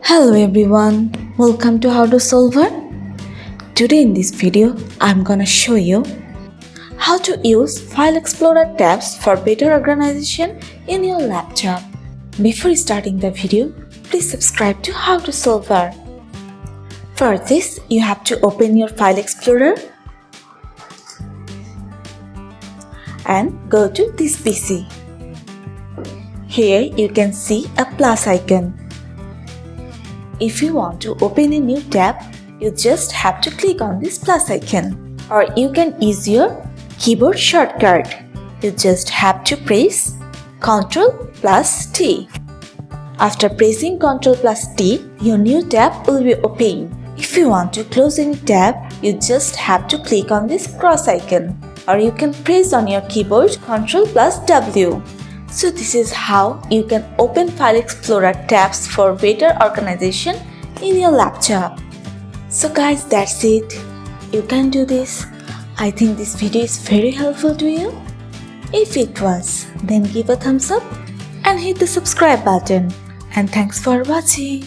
Hello everyone, welcome to How to Solver. Today in this video, I'm gonna show you how to use File Explorer tabs for better organization in your laptop. Before starting the video, please subscribe to How to Solver. For this, you have to open your File Explorer and go to this PC. Here you can see a plus icon. If you want to open a new tab, you just have to click on this plus icon. Or you can use your keyboard shortcut. You just have to press Ctrl plus T. After pressing Ctrl plus T, your new tab will be open. If you want to close any tab, you just have to click on this cross icon. Or you can press on your keyboard Ctrl plus W. So this is how you can open File Explorer tabs for better organization in your laptop. So guys, that's it. You can do this. I think this video is very helpful to you. If it was, then give a thumbs up and hit the subscribe button. And thanks for watching.